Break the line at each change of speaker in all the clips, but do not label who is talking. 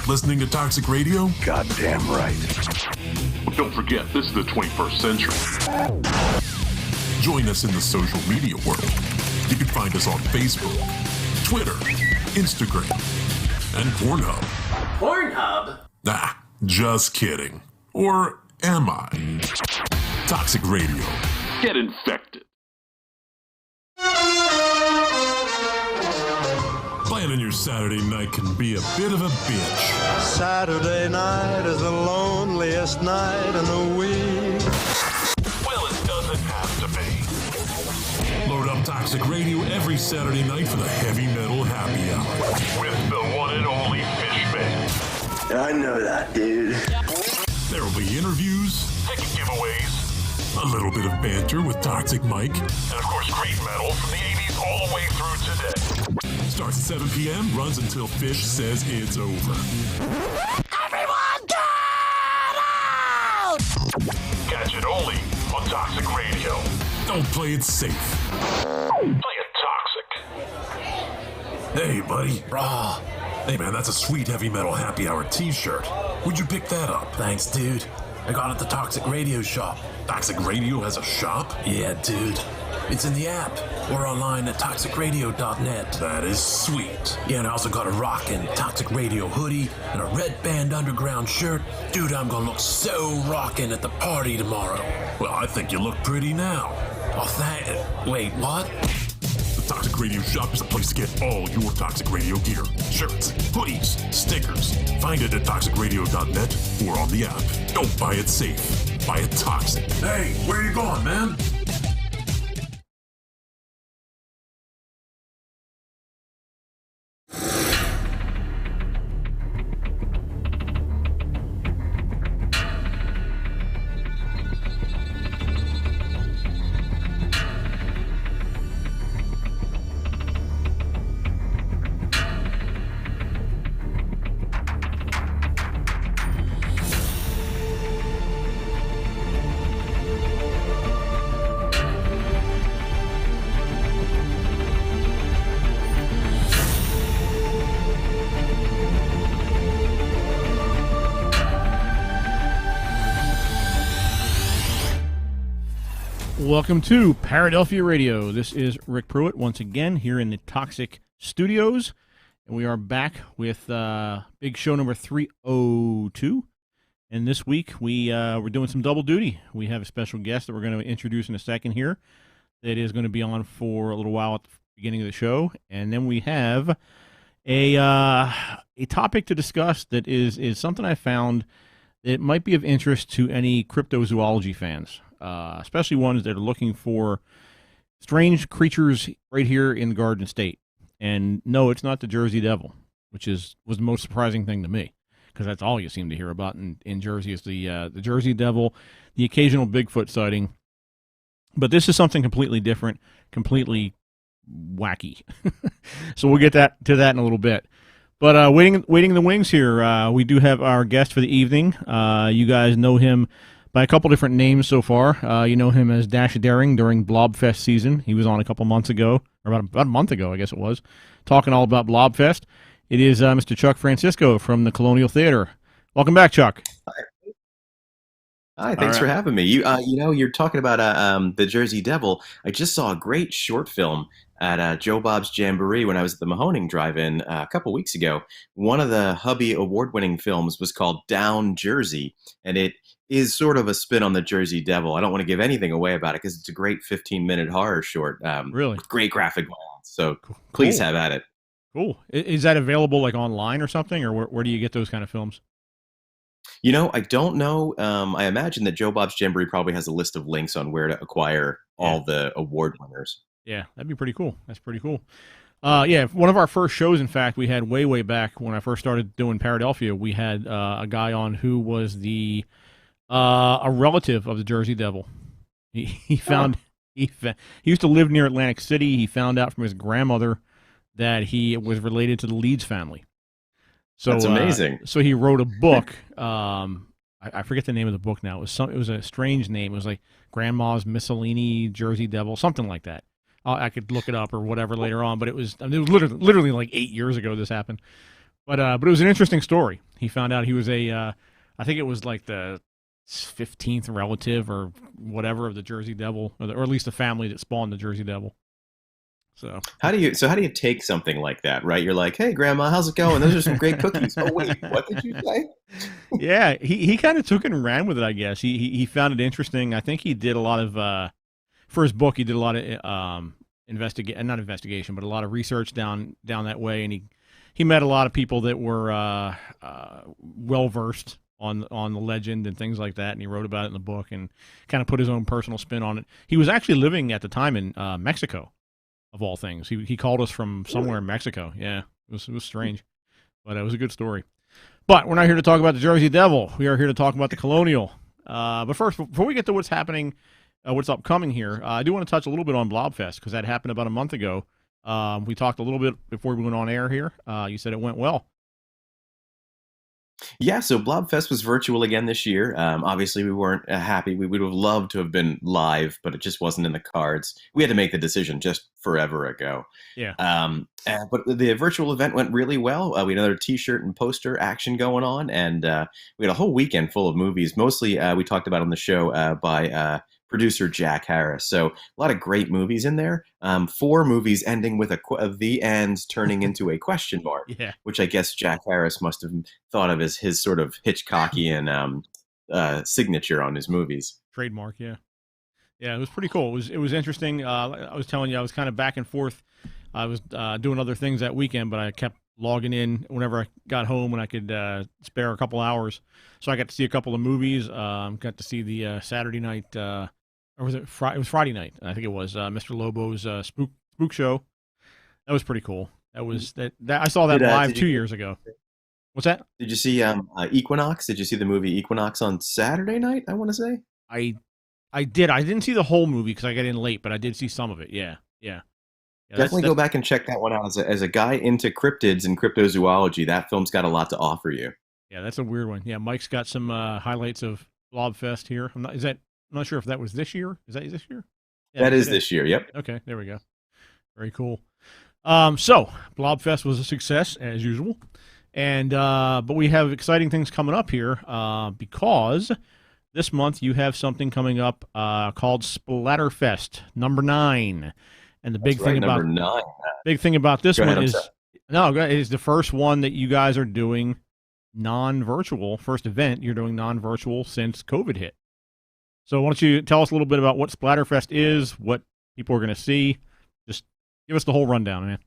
Listening to Toxic Radio?
Goddamn right.
But don't forget, this is the 21st century.
Join us in the social media world. You can find us on Facebook, Twitter, Instagram, and Pornhub.
Pornhub?
Nah, just kidding. Or am I? Toxic Radio.
Get infected.
Planning your Saturday night can be a bit of a bitch.
Saturday night is the loneliest night in the week.
Well, it doesn't have to be. Load up Toxic Radio every Saturday night for the heavy metal happy hour.
With the one and only Fishman.
I know that, dude.
There will be interviews,
Ticket giveaways.
a little bit of banter with Toxic Mike.
And of course, great metal from the 80s all the way through today.
Starts at 7 p.m., runs until Fish says it's over.
Everyone get out!
Catch it only on Toxic Radio.
Don't play it safe.
Play it toxic.
Hey, buddy. Raw. Hey, man, that's a sweet heavy metal happy hour t-shirt. Where'd you pick that up?
Thanks, dude. I got it at the Toxic Radio shop.
Toxic Radio has a shop?
Yeah, dude. It's in the app or online at toxicradio.net.
That is sweet.
Yeah, and I also got a rockin' Toxic Radio hoodie and a Red Band Underground shirt. Dude, I'm gonna look so rockin' at the party tomorrow.
Well, I think you look pretty now.
Oh, wait, what?
The Toxic Radio shop is the place to get all your Toxic Radio gear. Shirts, hoodies, stickers. Find it at toxicradio.net or on the app. Don't buy it safe. Buy it toxic. Hey, where you going, man?
Welcome to Paradelphia Radio. This is Rick Pruitt once again here in the Toxic Studios, and we are back with big show number 302. And this week we're doing some double duty. We have a special guest that we're going to introduce in a second here that is going to be on for a little while at the beginning of the show, and then we have a topic to discuss that is something I found that might be of interest to any cryptozoology fans. Especially ones that are looking for strange creatures right here in Garden State. And no, it's not the Jersey Devil, which was the most surprising thing to me, because that's all you seem to hear about in Jersey is the Jersey Devil, the occasional Bigfoot sighting. But this is something completely different, completely wacky. So we'll get to that in a little bit. But waiting in the wings here, we do have our guest for the evening. You guys know him by a couple different names so far. You know him as Dash Daring during Blobfest season. He was on a couple months ago, or about a month ago, I guess it was, talking all about Blobfest. It is Mr. Chuck Francisco from the Colonial Theater. Welcome back, Chuck.
Hi, thanks for having me. You're talking about the Jersey Devil. I just saw a great short film at Joe Bob's Jamboree when I was at the Mahoning Drive-In a couple weeks ago. One of the Hubby award-winning films was called Down Jersey, and it is sort of a spin on the Jersey Devil. I don't want to give anything away about it because it's a great 15-minute horror short.
Really?
With great graphic violence. So please have at it.
Cool. Is that available like online or something, or where do you get those kind of films?
I don't know. I imagine that Joe Bob's Jamboree probably has a list of links on where to acquire all the award winners.
Yeah, that'd be pretty cool. That's pretty cool. One of our first shows, in fact, we had way back when I first started doing Paradelphia, we had a guy on who was a relative of the Jersey Devil. He used to live near Atlantic City. He found out from his grandmother that he was related to the Leeds family. So
that's amazing.
So he wrote a book. I forget the name of the book now. It was a strange name. It was like Grandma's Miscellany Jersey Devil, something like that. I could look it up or whatever later on, but it was literally like 8 years ago this happened. But it was an interesting story. He found out he was I think it was like the 15th relative or whatever of the Jersey Devil, or at least the family that spawned the Jersey Devil. So
how do you take something like that, right? You're like, hey, Grandma, how's it going? Those are some great cookies. Oh wait, what did you say?
Yeah, he kind of took it and ran with it, I guess. He found it interesting. I think he did a lot of for his book. He did a lot of not investigation, but a lot of research down that way, and he met a lot of people that were well versed on the legend and things like that, and he wrote about it in the book and kind of put his own personal spin on it. He was actually living at the time in Mexico, of all things. He called us from somewhere in Mexico. Yeah, it was strange, but it was a good story. But we're not here to talk about the Jersey Devil. We are here to talk about the Colonial. But first, before we get to what's happening, what's upcoming here, I do want to touch a little bit on Blobfest, because that happened about a month ago. We talked a little bit before we went on air here. You said it went well.
Yeah, so Blobfest was virtual again this year. Obviously, we weren't happy. We would have loved to have been live, but it just wasn't in the cards. We had to make the decision just forever ago.
Yeah.
But the virtual event went really well. We had another T-shirt and poster action going on, and we had a whole weekend full of movies. Mostly, we talked about on the show by producer Jack Harris. So a lot of great movies in there. 4 movies ending with the end turning into a question mark,
Yeah.
which I guess Jack Harris must have thought of as his sort of Hitchcockian signature on his movies.
Trademark, yeah. Yeah, it was pretty cool. It was interesting. I was telling you, I was kind of back and forth. I was doing other things that weekend, but I kept logging in whenever I got home when I could spare a couple hours. So I got to see a couple of movies. Got to see the Saturday night, or was it Friday? It was Friday night. I think it was Mr. Lobo's spook show. That was pretty cool. That was that I saw that live 2 years ago. What's that?
Did you see Equinox? Did you see the movie Equinox on Saturday night, I want to say?
I did. I didn't see the whole movie because I got in late, but I did see some of it. Yeah.
Definitely go back and check that one out. As a guy into cryptids and cryptozoology, that film's got a lot to offer you.
Yeah, that's a weird one. Yeah, Mike's got some highlights of Blobfest here. I'm not sure if that was this year. Is that this year? Yeah,
that is this year. Yep.
Okay, there we go. Very cool. So Blobfest was a success as usual, and but we have exciting things coming up here because this month you have something coming up called Splatterfest #9, and the big thing about this one is the first one that you guys are doing non-virtual. First event you're doing non-virtual since COVID hit. So why don't you tell us a little bit about what Splatterfest is, what people are going to see? Just give us the whole rundown, man.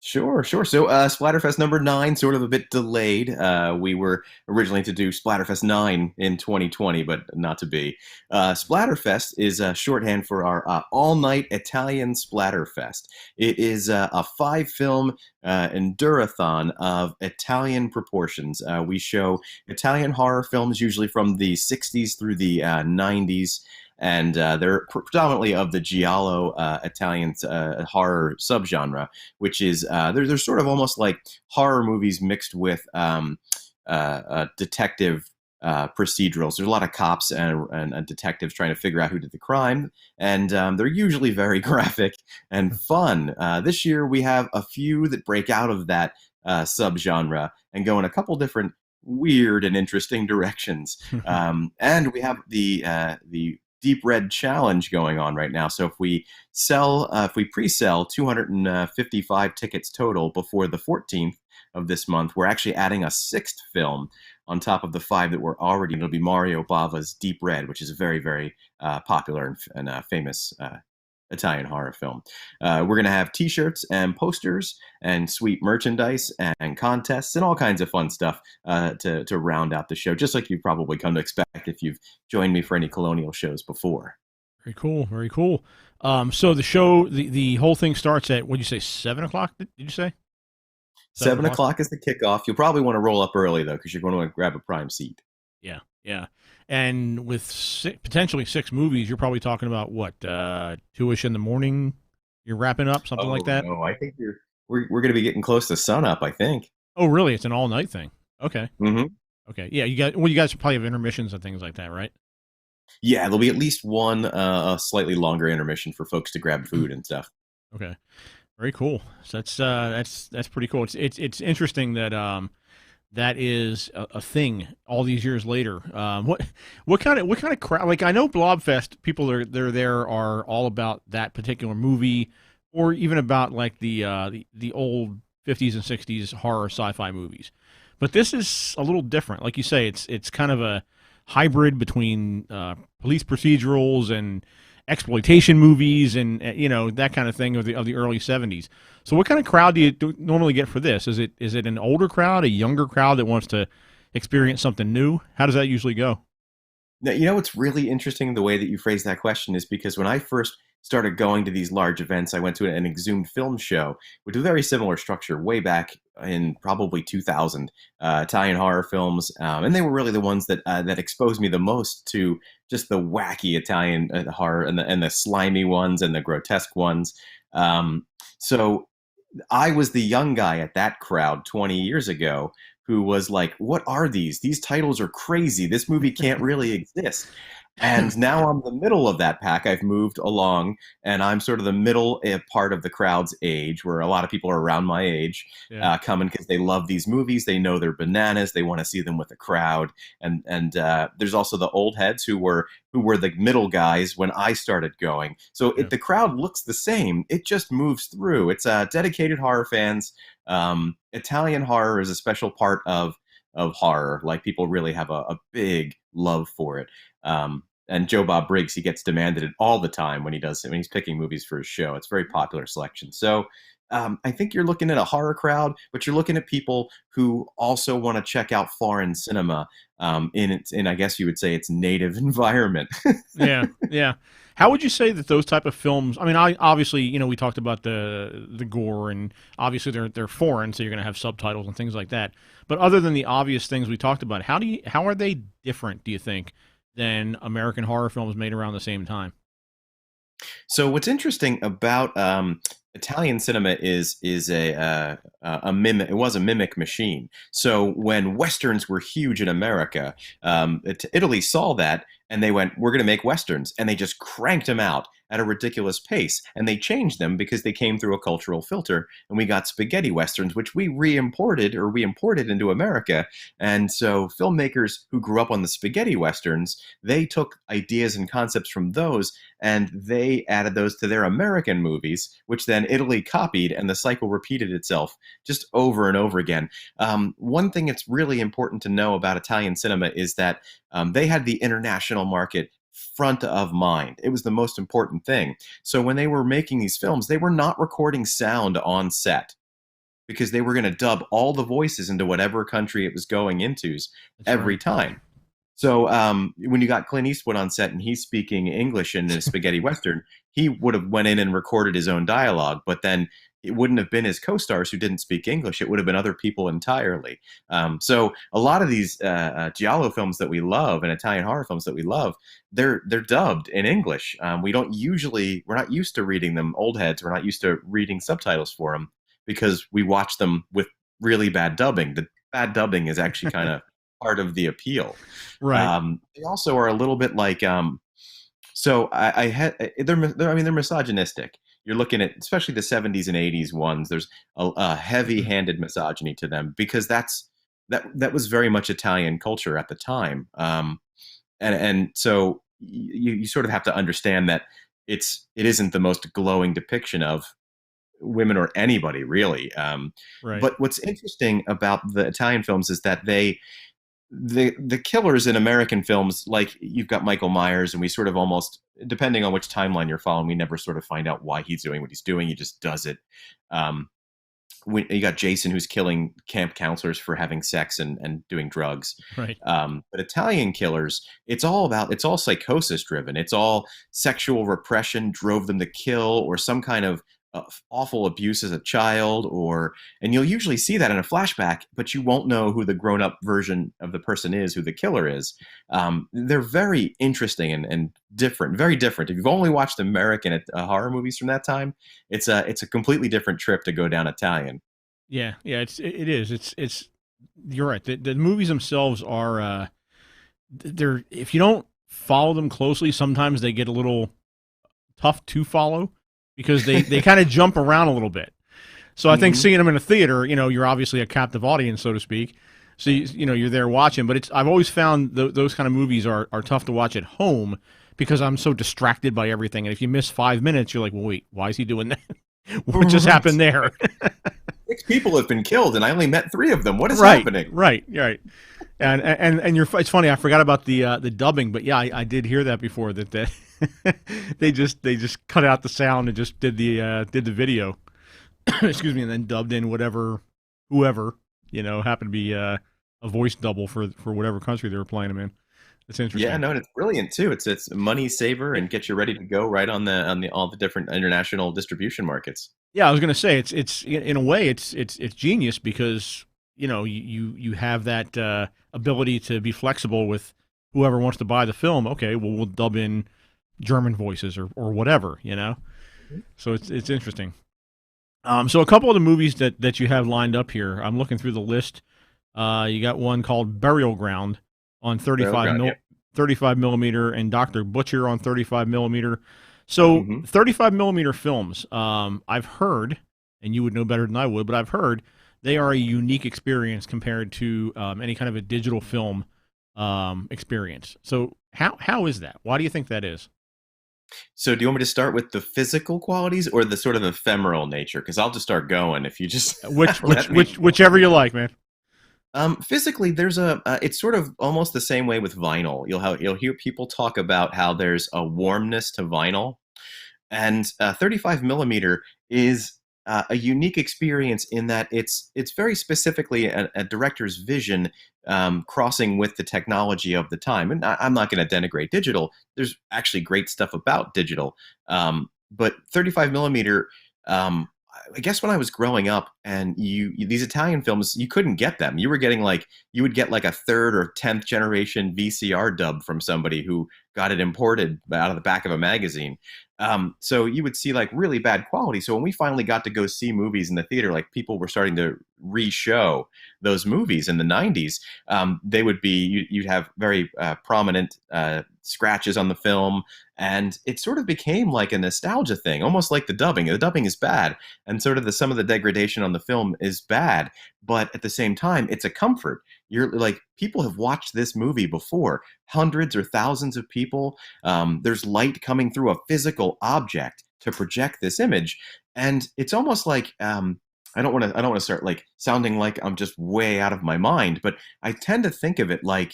Sure. So Splatterfest #9, sort of a bit delayed. We were originally to do Splatterfest 9 in 2020, but not to be. Splatterfest is shorthand for our all-night Italian Splatterfest. It is a 5-film endurathon of Italian proportions. We show Italian horror films, usually from the 60s through the 90s. And they're predominantly of the giallo Italian horror subgenre, which is they're sort of almost like horror movies mixed with detective procedurals. There's a lot of cops and detectives trying to figure out who did the crime, and they're usually very graphic and fun. This year we have a few that break out of that subgenre and go in a couple different weird and interesting directions. And we have the Deep Red Challenge going on right now. So if we pre-sell 255 tickets total before the 14th of this month, we're actually adding a 6th film on top of the 5 that were already. It'll be Mario Bava's Deep Red, which is a very, very popular and famous Italian horror film. We're going to have T-shirts and posters and sweet merchandise and contests and all kinds of fun stuff to round out the show, just like you've probably come to expect if you've joined me for any Colonial shows before.
Very cool. Very cool. So the show, the whole thing starts at, what did you say, 7 o'clock? Did you say?
7 o'clock is the kickoff. You'll probably want to roll up early, though, because you're going to grab a prime seat.
Yeah. And with potentially 6 movies, you're probably talking about what, 2-ish in the morning? You're wrapping up, something like that?
No, I think we're going to be getting close to sunup, I think.
Oh, really? It's an all-night thing. Okay.
Mm-hmm.
Okay. Yeah, you guys probably have intermissions and things like that, right?
Yeah, there'll be at least one slightly longer intermission for folks to grab food and stuff.
Okay. Very cool. So that's pretty cool. It's interesting that that is a thing all these years later. What kind of crowd? Like I know Blobfest people they're there are all about that particular movie, or even about like the old 50s and 60s horror sci-fi movies. But this is a little different. Like you say, it's kind of a hybrid between police procedurals and exploitation movies and that kind of thing of the early 70s. So what kind of crowd do you normally get for this? Is it an older crowd, a younger crowd that wants to experience something new? How does that usually go?
Now, you know what's really interesting the way that you phrase that question is because when I first started going to these large events, I went to an exhumed film show with a very similar structure way back in probably 2000, Italian horror films, and they were really the ones that exposed me the most to just the wacky Italian horror and the slimy ones and the grotesque ones. So I was the young guy at that crowd 20 years ago who was like, what are these? These titles are crazy. This movie can't really exist. And now I'm the middle of that pack. I've moved along, and I'm sort of the middle part of the crowd's age, where a lot of people are around my age, coming because they love these movies. They know they're bananas. They want to see them with a crowd. And there's also the old heads who were the middle guys when I started going. So the crowd looks the same. It just moves through. It's dedicated horror fans. Italian horror is a special part of horror. Like people really have a big love for it. And Joe Bob Briggs, he gets demanded it all the time when he's picking movies for his show. It's a very popular selection. So I think you're looking at a horror crowd, but you're looking at people who also want to check out foreign cinema in I guess you would say its native environment.
Yeah. How would you say that those type of films? I mean, obviously, we talked about the gore, and obviously they're foreign, so you're going to have subtitles and things like that. But other than the obvious things we talked about, how are they different? Do you think than American horror films made around the same time?
So what's interesting about Italian cinema is a mimic. It was a mimic machine. So when westerns were huge in America, Italy saw that and they went, "We're going to make westerns," and they just cranked them out at a ridiculous pace. And they changed them because they came through a cultural filter, and we got spaghetti westerns, which we imported into America. And so filmmakers who grew up on the spaghetti westerns, they took ideas and concepts from those and they added those to their American movies, which then Italy copied, and the cycle repeated itself just over and over again. One thing that's really important to know about Italian cinema is that they had the international market front of mind. It was the most important thing. So when they were making these films, they were not recording sound on set because they were going to dub all the voices into whatever country it was going into every time. So when you got Clint Eastwood on set and he's speaking English in a spaghetti western, he would have went in and recorded his own dialogue, but then it wouldn't have been his co-stars who didn't speak English. It would have been other people entirely. So a lot of these giallo films that we love and Italian horror films that we love, they're dubbed in English. We're not used to reading them, old heads. We're not used to reading subtitles for them because we watch them with really bad dubbing. The bad dubbing is actually kind of part of the appeal.
Right.
They also are a little bit like, they're misogynistic. You're looking at, especially the 70s and 80s ones, there's a heavy-handed misogyny to them because that was very much Italian culture at the time. And so you sort of have to understand that it isn't the most glowing depiction of women or anybody really.
Right.
But what's interesting about the Italian films is that the killers in American films, like you've got Michael Myers, and we sort of almost, depending on which timeline you're following, we never sort of find out why he's doing what he's doing. He just does it. You got Jason, who's killing camp counselors for having sex and doing drugs.
Right.
But Italian killers, it's all psychosis driven. It's all sexual repression drove them to kill, or some kind of awful abuse as a child, and you'll usually see that in a flashback, but you won't know who the grown-up version of the person is, who the killer is. They're very interesting and different, very different. If you've only watched American horror movies from that time, it's a completely different trip to go down Italian.
Yeah, it is. It's you're right. The movies themselves are they're, if you don't follow them closely, sometimes they get a little tough to follow, because they kind of jump around a little bit. So I think seeing them in a theater, you're obviously a captive audience, so to speak. So you're there watching. But I've always found those kind of movies are tough to watch at home because I'm so distracted by everything. And if you miss 5 minutes, you're like, well, wait, why is he doing that? What just happened there?
6 people have been killed, and I only met 3 of them. What is happening?
Right. And it's funny. I forgot about the dubbing, but yeah, I did hear that before. That they just cut out the sound and just did the video. Excuse me, and then dubbed in whoever happened to be a voice double for whatever country they were playing them in. It's interesting.
Yeah, no, and it's brilliant too. It's a money saver and get you ready to go right on all the different international distribution markets.
Yeah, I was going to say it's in a way it's genius because you have that ability to be flexible with whoever wants to buy the film. Okay, well we'll dub in German voices or whatever, So it's interesting. So a couple of the movies that you have lined up here, I'm looking through the list. You got one called Burial Ground on 35 millimeter, and Dr. Butcher on 35 millimeter. So 35 millimeter films, I've heard, and you would know better than I would, but I've heard they are a unique experience compared to any kind of a digital film experience. So how is that? Why do you think that is?
So do you want me to start with the physical qualities or the sort of ephemeral nature? Because I'll just start going if you just
whichever you like, man.
Physically, there's it's sort of almost the same way with vinyl. You'll hear people talk about how there's a warmness to vinyl, and 35 millimeter is a unique experience in that it's very specifically a director's vision crossing with the technology of the time. And I'm not going to denigrate digital. There's actually great stuff about digital, but 35 millimeter. I guess when I was growing up, and these Italian films, you couldn't get them. You would get like a 3rd or 10th generation VCR dub from somebody who got it imported out of the back of a magazine. So you would see like really bad quality. So when we finally got to go see movies in the theater, like people were starting to re-show those movies in the 90s, they would be, you'd have very prominent scratches on the film, and it sort of became like a nostalgia thing, almost like the dubbing. The dubbing is bad, and sort of some of the degradation on the film is bad, but at the same time, it's a comfort. You're like, people have watched this movie before, hundreds or thousands of people. There's light coming through a physical object to project this image, and it's almost like I don't want to start like sounding like I'm just way out of my mind, but I tend to think of it like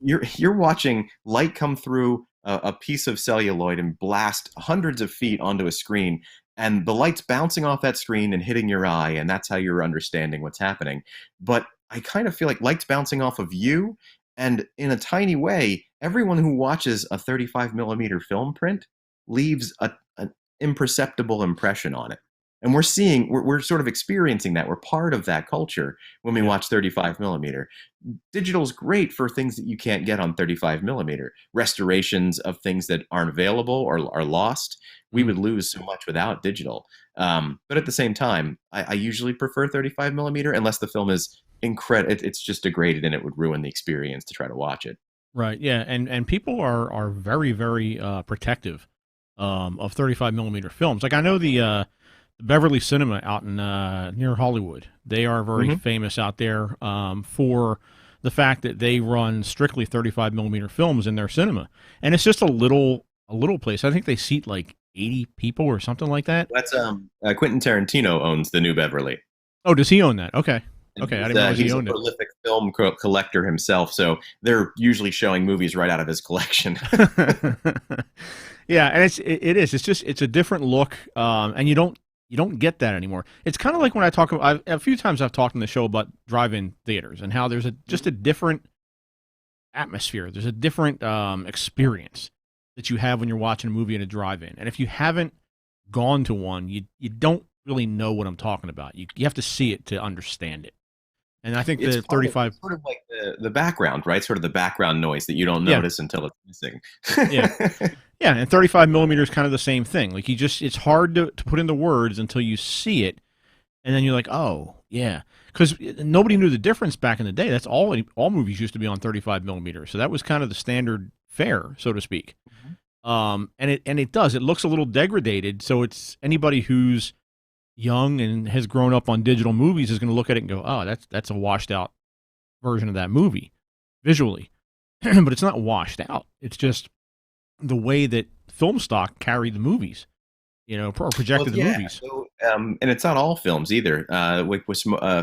you're watching light come through a piece of celluloid and blast hundreds of feet onto a screen, and the light's bouncing off that screen and hitting your eye, and that's how you're understanding what's happening. But I kind of feel like light's bouncing off of you, and in a tiny way, everyone who watches a 35 millimeter film print leaves an imperceptible impression on it. And we're sort of experiencing that. We're part of that culture when we watch 35 millimeter. Digital's great for things that you can't get on 35 millimeter. Restorations of things that aren't available or are lost. We would lose so much without digital. But at the same time, I usually prefer 35 millimeter unless the film is incredible. It's just degraded and it would ruin the experience to try to watch it.
Right. Yeah. And people are very, very protective of 35 millimeter films. Like I know the Beverly Cinema out in near Hollywood. They are very famous out there for the fact that they run strictly 35 millimeter films in their cinema, and it's just a little place. I think they seat like 80 people or something like that.
That's Quentin Tarantino owns the New Beverly.
Oh, does he own that? Okay. Okay, I didn't know he owned it.
He's a prolific film collector himself, so they're usually showing movies right out of his collection.
Yeah, and it's a different look, and you don't get that anymore. It's kind of like when I talk about, a few times I've talked in the show about drive-in theaters and how there's just a different atmosphere. There's a different experience that you have when you're watching a movie at a drive-in. And if you haven't gone to one, you don't really know what I'm talking about. You have to see it to understand it. And I think the 35
sort of like the background, right? Sort of the background noise that you don't notice until it's missing.
Yeah, and 35 millimeter is kind of the same thing. Like it's hard to put into words until you see it, and then you're like, oh yeah, because nobody knew the difference back in the day. That's all movies used to be on 35 millimeter, so that was kind of the standard fare, so to speak. And it does. It looks a little degraded. So it's anybody who's young and has grown up on digital movies is going to look at it and go, "Oh, that's a washed out version of that movie visually." But it's not washed out. It's just the way that film stock carried the movies, or projected the movies.
So, and it's not all films either.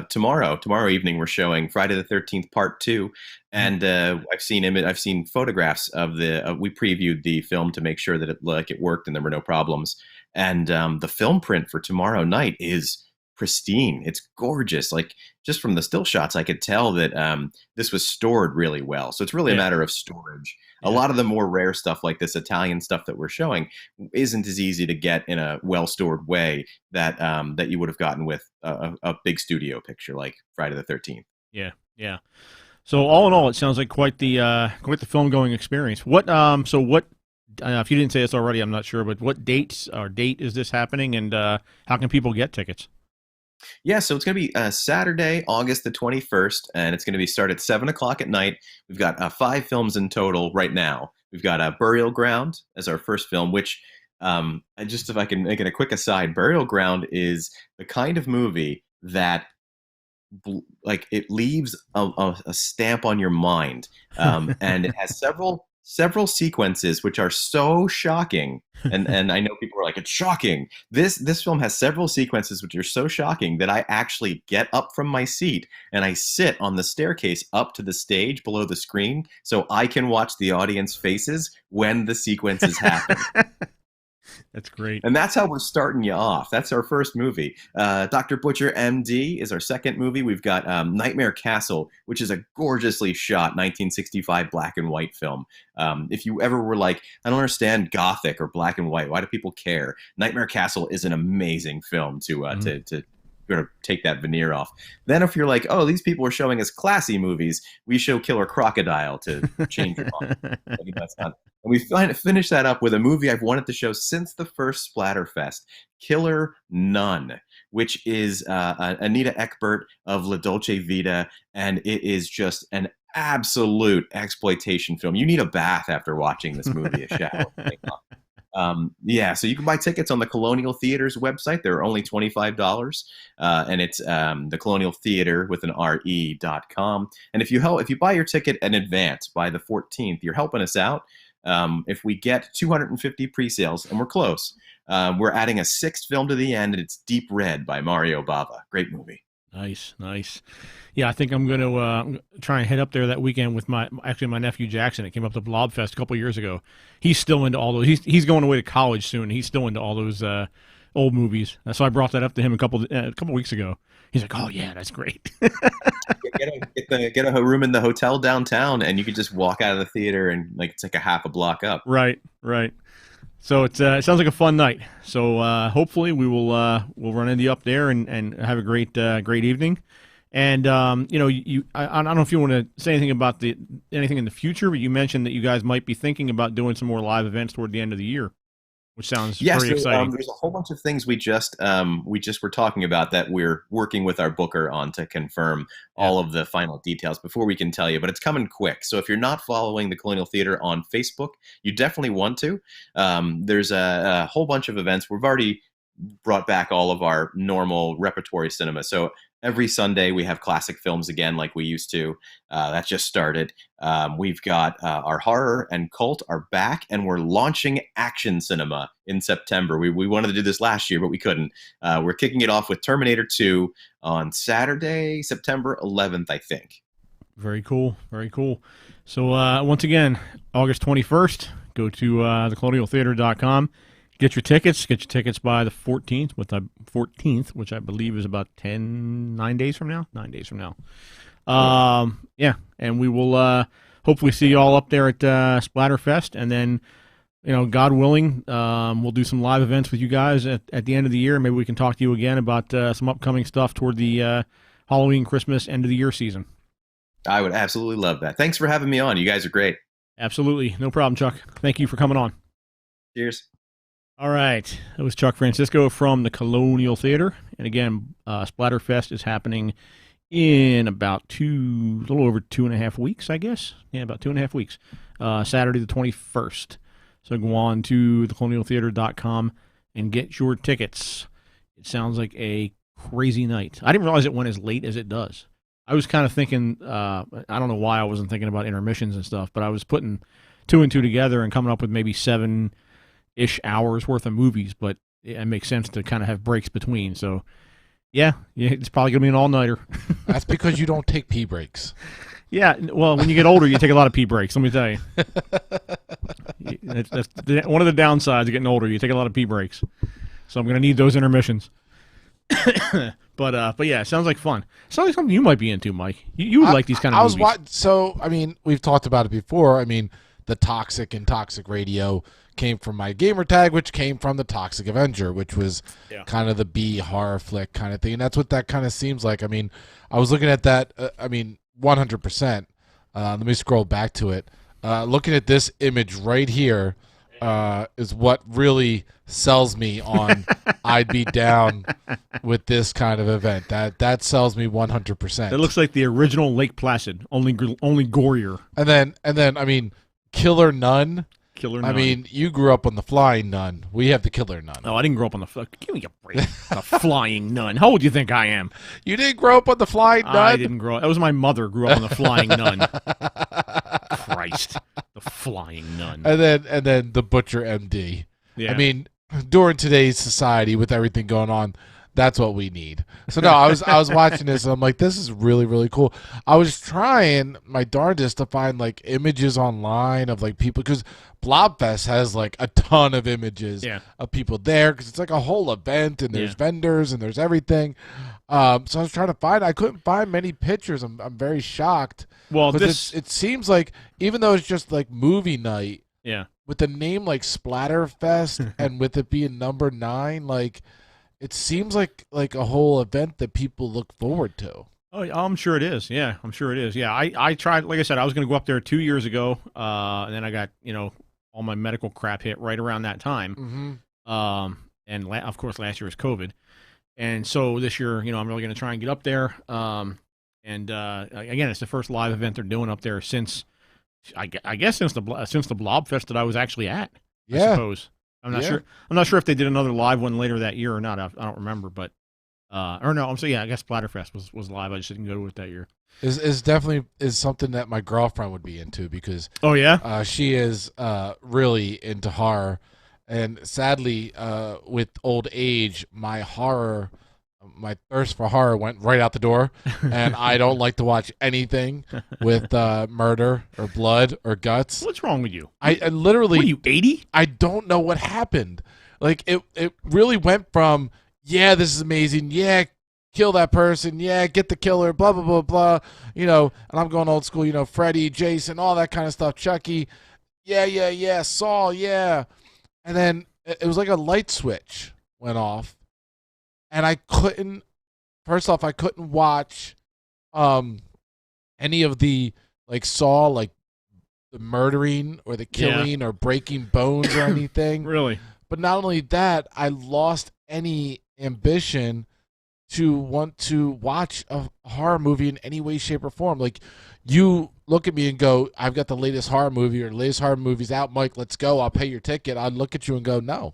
Tomorrow evening we're showing Friday the 13th Part 2, and I've seen photographs of we previewed the film to make sure that it worked and there were no problems. And the film print for tomorrow night is pristine. It's gorgeous. Like, just from the still shots, I could tell that this was stored really well. So it's really a matter of storage. A lot of the more rare stuff, like this Italian stuff that we're showing, isn't as easy to get in a well-stored way that you would have gotten with a big studio picture like Friday the 13th.
Yeah, yeah. So all in all, it sounds like quite the film-going experience. What if you didn't say this already, I'm not sure, but what date is this happening, and how can people get tickets?
Yeah, so it's going to be Saturday, August the 21st, and it's going to be start at 7 o'clock at night. We've got 5 films in total right now. We've got Burial Ground as our first film, which, just if I can make it a quick aside, Burial Ground is the kind of movie that it leaves a stamp on your mind, and it has several sequences which are so shocking, and I know people are like, it's shocking. This film has several sequences which are so shocking that I actually get up from my seat and I sit on the staircase up to the stage below the screen so I can watch the audience faces when the sequences happen.
That's great.
And that's how we're starting you off. That's our first movie. Dr. Butcher, MD is our second movie. We've got Nightmare Castle, which is a gorgeously shot 1965 black and white film. If you ever were like, I don't understand Gothic or black and white, why do people care? Nightmare Castle is an amazing film to take that veneer off. Then if you're like, oh, these people are showing us classy movies, we show Killer Crocodile to change your mind. And we finish that up with a movie I've wanted to show since the first Splatterfest, Killer Nun, which is Anita Ekberg of La Dolce Vita, and it is just an absolute exploitation film. You need a bath after watching this movie, a shower. So you can buy tickets on the Colonial Theater's website. They're only $25, and it's the Colonial Theater with an RE.com. And if you buy your ticket in advance by the 14th, you're helping us out. If we get 250 pre-sales, and we're close, we're adding a 6th film to the end, and it's Deep Red by Mario Bava. Great movie.
Nice. Yeah, I think I'm going to try and head up there that weekend with my nephew Jackson. It came up to Blobfest a couple years ago. He's still into all those. He's going away to college soon. He's still into all those old movies. So I brought that up to him a couple weeks ago. He's like, "Oh yeah, that's great."
get a room in the hotel downtown, and you could just walk out of the theater, and it's like a half a block up.
Right. So it sounds like a fun night. So hopefully we'll run into you up there and have a great evening. And I don't know if you want to say anything about anything in the future, but you mentioned that you guys might be thinking about doing some more live events toward the end of the year, which sounds pretty exciting.
There's a whole bunch of things we just were talking about that we're working with our booker on to confirm all of the final details before we can tell you, but it's coming quick. So if you're not following the Colonial Theater on Facebook, you definitely want to. There's a whole bunch of events. We've already brought back all of our normal repertory cinema. So every Sunday we have classic films again like we used to. That just started. We've got our horror and cult are back, and we're launching action cinema in September. We wanted to do this last year, but we couldn't. We're kicking it off with Terminator 2 on Saturday, September 11th, I think.
Very cool. So once again, August 21st, go to thecolonialtheater.com. Get your tickets by the 14th, which I believe is about 9 days from now. 9 days from now. And we will hopefully see you all up there at Splatterfest, and then, God willing, we'll do some live events with you guys at the end of the year. Maybe we can talk to you again about some upcoming stuff toward the Halloween, Christmas, end of the year season.
I would absolutely love that. Thanks for having me on. You guys are great.
Absolutely. No problem, Chuck. Thank you for coming on.
Cheers.
All right. That was Chuck Francisco from the Colonial Theater. And again, Splatterfest is happening in about a little over 2.5 weeks, I guess. Yeah, about 2.5 weeks. Saturday the 21st. So go on to thecolonialtheater.com and get your tickets. It sounds like a crazy night. I didn't realize it went as late as it does. I was kind of thinking, I don't know why I wasn't thinking about intermissions and stuff, but I was putting 2 and 2 together and coming up with maybe 7-ish hours worth of movies, but it makes sense to kind of have breaks between. So, yeah, it's probably going to be an all-nighter.
That's because you don't take pee breaks.
Yeah, well, when you get older, you take a lot of pee breaks, let me tell you. That's one of the downsides of getting older. You take a lot of pee breaks. So I'm going to need those intermissions. But yeah, it sounds like fun. Sounds like something you might be into, Mike. You would like these kind of movies.
So, I mean, we've talked about it before. I mean, the Toxic and Toxic Radio came from my gamer tag, which came from the Toxic Avenger, which was kind of the B horror flick kind of thing. And that's what that kind of seems like. I mean, I was looking at that, 100%. Let me scroll back to it. Looking at this image right here is what really sells me on I'd be down with this kind of event. That sells me 100%.
It looks like the original Lake Placid, only gorier.
And then I mean, Killer Nun.
Killer Nun.
I mean, you grew up on the Flying Nun. We have the Killer Nun.
Oh, I didn't grow up on the give me a break. The Flying Nun. How old do you think I am?
You didn't grow up on the Flying Nun?
I didn't grow up. That was my mother grew up on the Flying Nun. Christ. The Flying Nun.
And then the Butcher MD.
Yeah.
I mean, during today's society with everything going on, that's what we need. So no, I was watching this and I'm like, this is really, really cool. I was trying my darndest to find like images online of like people, because Blobfest has like a ton of images of people there, because it's like a whole event and there's vendors and there's everything. So I was trying to find. I couldn't find many pictures. I'm very shocked.
Well,
it seems like, even though it's just like movie night, with the name like Splatterfest and with it being number 9, like, it seems like a whole event that people look forward to.
Oh, I'm sure it is. Yeah, I'm sure it is. Yeah, I tried. Like I said, I was going to go up there 2 years ago, and then I got all my medical crap hit right around that time.
Mm-hmm.
And of course, last year was COVID, and so this year, I'm really going to try and get up there. And again, it's the first live event they're doing up there since I guess since the Blobfest that I was actually at. I suppose. I'm not sure. I'm not sure if they did another live one later that year or not. I don't remember, but or no. I guess Splatterfest was live. I just didn't go to it that year.
Is definitely something that my girlfriend would be into, because she is really into horror, and sadly, with old age, my thirst for horror went right out the door, and I don't like to watch anything with murder or blood or guts.
What's wrong with you?
I literally...
What are you, 80?
I don't know what happened. Like, it really went from, this is amazing, kill that person, get the killer, blah, blah, blah, blah, and I'm going old school, Freddy, Jason, all that kind of stuff, Chucky, Saul, and then it was like a light switch went off. And I couldn't watch any of the, like, Saw, like, the murdering or the killing or breaking bones or anything.
Really?
But not only that, I lost any ambition to want to watch a horror movie in any way, shape, or form. Like, you look at me and go, I've got the latest horror movie, or the latest horror movie's out, Mike, let's go, I'll pay your ticket. I'd look at you and go, no,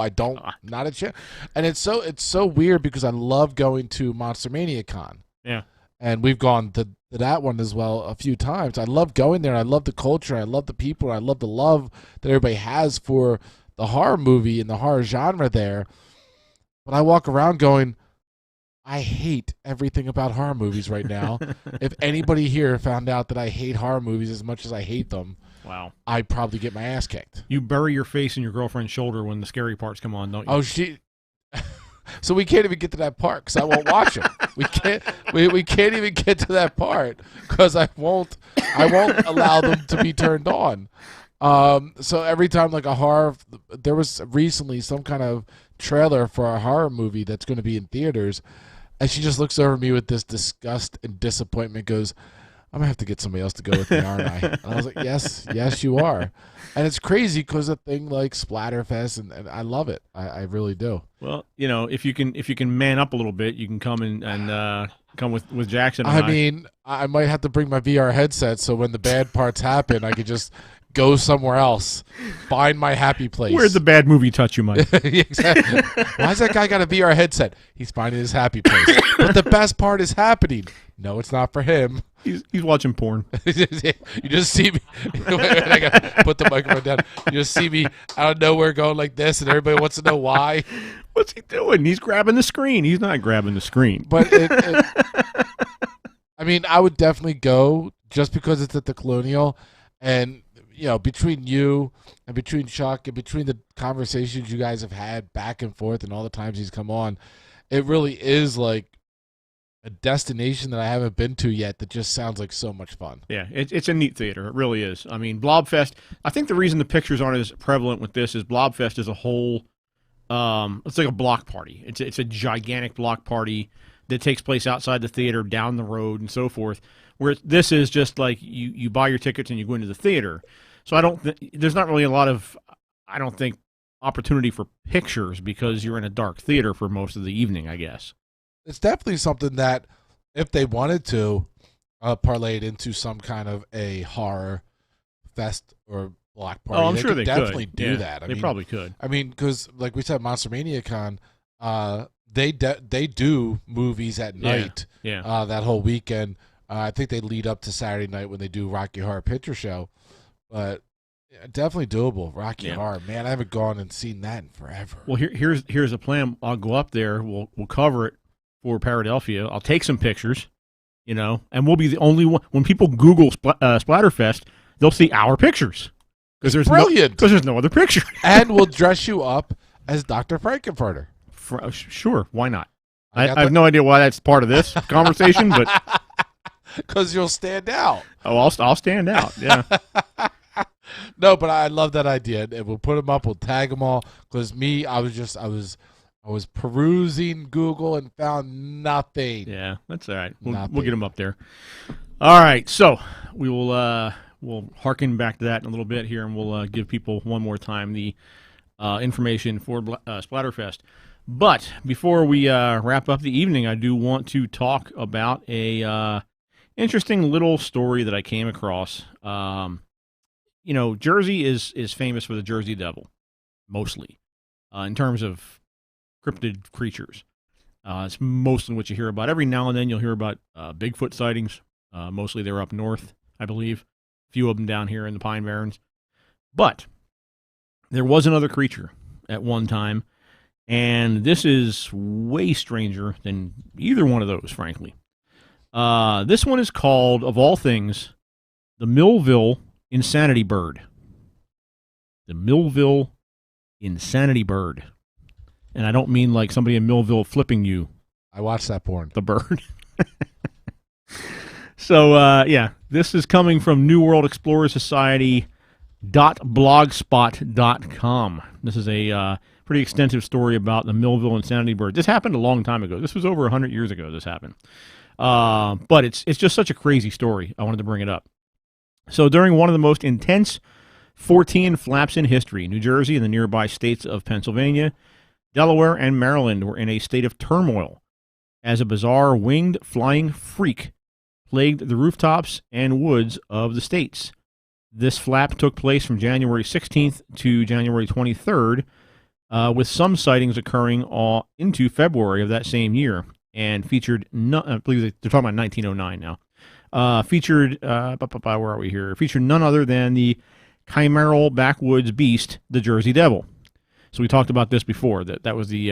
I don't. Not a chance. And it's so weird, because I love going to Monster Mania Con.
Yeah.
And we've gone to that one as well a few times. I love going there. I love the culture. I love the people. I love the love that everybody has for the horror movie and the horror genre there. But I walk around going, I hate everything about horror movies right now. If anybody here found out that I hate horror movies as much as I hate them,
wow, I'd
probably get my ass kicked.
You bury your face in your girlfriend's shoulder when the scary parts come on, don't you?
Oh, so we can't even get to that part because I won't watch it. We can't. We can't even get to that part because I won't allow them to be turned on. So every time, like, a horror, there was recently some kind of trailer for a horror movie that's going to be in theaters, and she just looks over at me with this disgust and disappointment, goes, I'm going to have to get somebody else to go with me, aren't I? And I was like, yes, you are. And it's crazy because of thing like Splatterfest, and I love it. I really do.
Well, if you can man up a little bit, you can come and come with Jackson.
I mean, I might have to bring my VR headset so when the bad parts happen, I could just go somewhere else. Find my happy place.
Where'd the bad movie touch you, Mike?
Exactly. Why's that guy got a VR headset? He's finding his happy place. But the best part is happening. No, it's not for him.
He's watching porn.
You just see me. I got to put the microphone down. You just see me out of nowhere going like this, and everybody wants to know why.
What's he doing? He's grabbing the screen. He's not grabbing the screen.
But I mean, I would definitely go just because it's at the Colonial, and between you and between Chuck and between the conversations you guys have had back and forth and all the times he's come on, it really is like a destination that I haven't been to yet that just sounds like so much fun.
Yeah, it's a neat theater. It really is. I mean, Blobfest, I think the reason the pictures aren't as prevalent with this is Blobfest is a whole, it's like a block party. It's a gigantic block party that takes place outside the theater, down the road, and so forth, where this is just like you buy your tickets and you go into the theater. So there's not really a lot of, I don't think, opportunity for pictures because you're in a dark theater for most of the evening, I guess.
It's definitely something that, if they wanted to, parlay it into some kind of a horror fest or block party.
Oh, I'm sure they
definitely
could.
do that.
They probably could.
I mean, because like we said, Monster Mania Con, they do movies at night.
Yeah.
That whole weekend. I think they lead up to Saturday night when they do Rocky Horror Picture Show, but definitely doable. Rocky Horror, man, I haven't gone and seen that in forever.
Well, here's a plan. I'll go up there. We'll cover it for Paradelphia. I'll take some pictures, and we'll be the only one. When people Google Splatterfest, they'll see our pictures because there's
brilliant.
Because there's no other picture.
And we'll dress you up as Dr. Frankenfurter.
Sure, why not? I have no idea why that's part of this conversation, but
because you'll stand out.
Oh, I'll stand out. Yeah.
No, but I love that idea. And we'll put them up. We'll tag them all. Because I was perusing Google and found nothing.
Yeah, that's all right. We'll get them up there. All right, so we will we'll harken back to that in a little bit here, and we'll give people one more time the information for Splatterfest. But before we wrap up the evening, I do want to talk about a interesting little story that I came across. Jersey is famous for the Jersey Devil, mostly, in terms of cryptid creatures. It's mostly what you hear about. Every now and then you'll hear about Bigfoot sightings. Mostly they're up north, I believe. A few of them down here in the Pine Barrens. But there was another creature at one time, and this is way stranger than either one of those, frankly. This one is called, of all things, the Millville Insanity Bird. The Millville Insanity Bird. And I don't mean like somebody in Millville flipping you.
I watched that porn.
The bird. So, this is coming from New World Explorer Society.blogspot.com. This is a pretty extensive story about the Millville Insanity Bird. This happened a long time ago. This was over 100 years ago this happened. But it's just such a crazy story. I wanted to bring it up. So during one of the most intense 14 flaps in history, New Jersey and the nearby states of Pennsylvania, Delaware, and Maryland were in a state of turmoil as a bizarre winged flying freak plagued the rooftops and woods of the states. This flap took place from January 16th to January 23rd, with some sightings occurring all into February of that same year, and featured, I believe they're talking about 1909 now, featured, where are we here? Featured none other than the chimeral backwoods beast, the Jersey Devil. So we talked about this before, that was the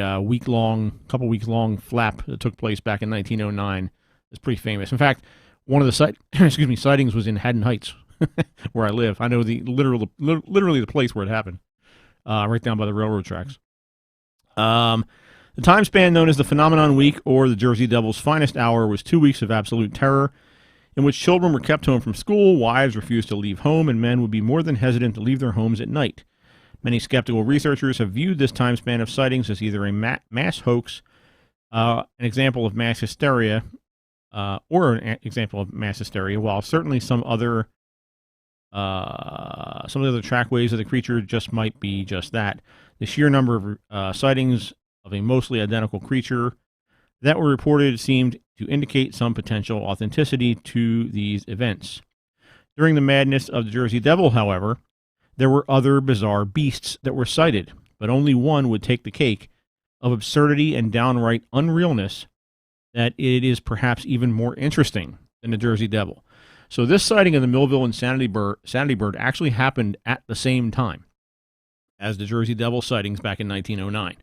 couple weeks long flap that took place back in 1909. It's pretty famous. In fact, one of the sightings was in Haddon Heights, where I live. I know literally the place where it happened, right down by the railroad tracks. The time span known as the Phenomenon Week, or the Jersey Devil's finest hour, was 2 weeks of absolute terror, in which children were kept home from school, wives refused to leave home, and men would be more than hesitant to leave their homes at night. Many skeptical researchers have viewed this time span of sightings as either a mass hoax, an example of mass hysteria, while certainly some of the other trackways of the creature just might be just that. The sheer number of sightings of a mostly identical creature that were reported seemed to indicate some potential authenticity to these events. During the madness of the Jersey Devil, however, there were other bizarre beasts that were sighted, but only one would take the cake of absurdity and downright unrealness that it is perhaps even more interesting than the Jersey Devil. So this sighting of the Millville Insanity Bird actually happened at the same time as the Jersey Devil sightings back in 1909.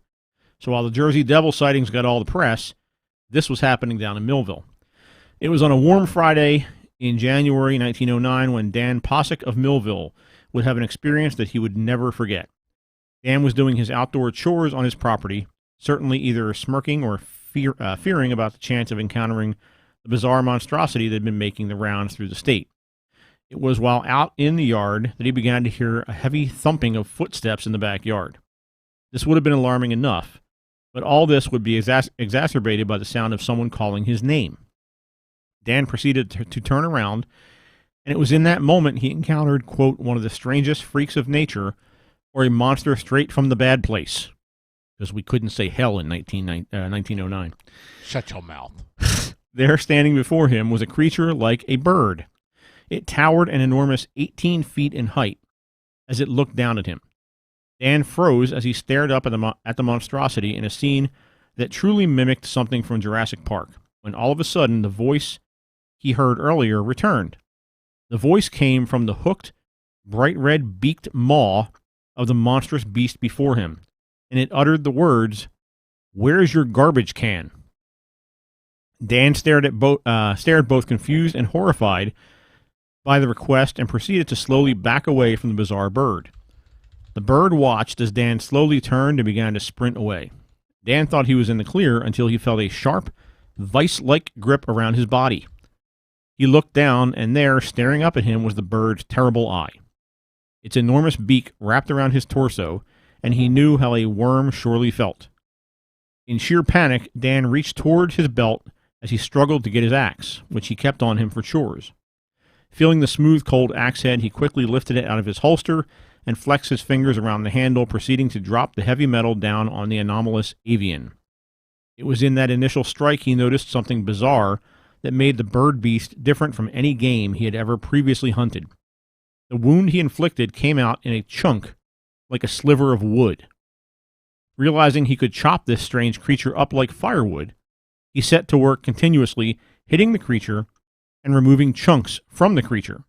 So while the Jersey Devil sightings got all the press, this was happening down in Millville. It was on a warm Friday in January 1909 when Dan Posick of Millville would have an experience that he would never forget. Dan was doing his outdoor chores on his property, certainly either smirking or fearing about the chance of encountering the bizarre monstrosity that had been making the rounds through the state. It was while out in the yard that he began to hear a heavy thumping of footsteps in the backyard. This would have been alarming enough, but all this would be exacerbated by the sound of someone calling his name. Dan proceeded to turn around, and it was in that moment he encountered, quote, one of the strangest freaks of nature, or a monster straight from the bad place, because we couldn't say hell in 1909.
Shut your mouth.
There, standing before him, was a creature like a bird. It towered an enormous 18 feet in height as it looked down at him. Dan froze as he stared up at the monstrosity in a scene that truly mimicked something from Jurassic Park, when all of a sudden the voice he heard earlier returned. The voice came from the hooked, bright red beaked maw of the monstrous beast before him, and it uttered the words, "Where's your garbage can?" Dan stared both confused and horrified by the request and proceeded to slowly back away from the bizarre bird. The bird watched as Dan slowly turned and began to sprint away. Dan thought he was in the clear until he felt a sharp, vice-like grip around his body. He looked down, and there, staring up at him, was the bird's terrible eye. Its enormous beak wrapped around his torso, and he knew how a worm surely felt. In sheer panic, Dan reached toward his belt as he struggled to get his axe, which he kept on him for chores. Feeling the smooth, cold axe head, he quickly lifted it out of his holster and flexed his fingers around the handle, proceeding to drop the heavy metal down on the anomalous avian. It was in that initial strike he noticed something bizarre that made the bird beast different from any game he had ever previously hunted. The wound he inflicted came out in a chunk like a sliver of wood. Realizing he could chop this strange creature up like firewood, he set to work continuously, hitting the creature and removing chunks from the creature.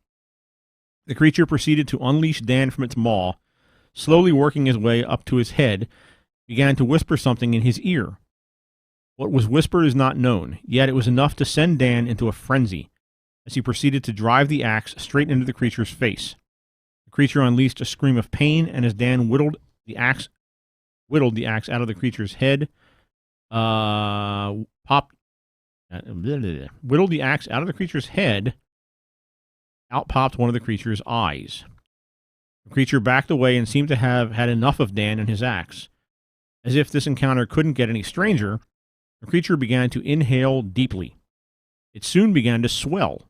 The creature proceeded to unleash Dan from its maw, slowly working his way up to his head, began to whisper something in his ear. What was whispered is not known, yet it was enough to send Dan into a frenzy, as he proceeded to drive the axe straight into the creature's face. The creature unleashed a scream of pain, and as Dan whittled the axe out of the creature's head, whittled the axe out of the creature's head, out popped one of the creature's eyes. The creature backed away and seemed to have had enough of Dan and his axe. As if this encounter couldn't get any stranger, the creature began to inhale deeply. It soon began to swell,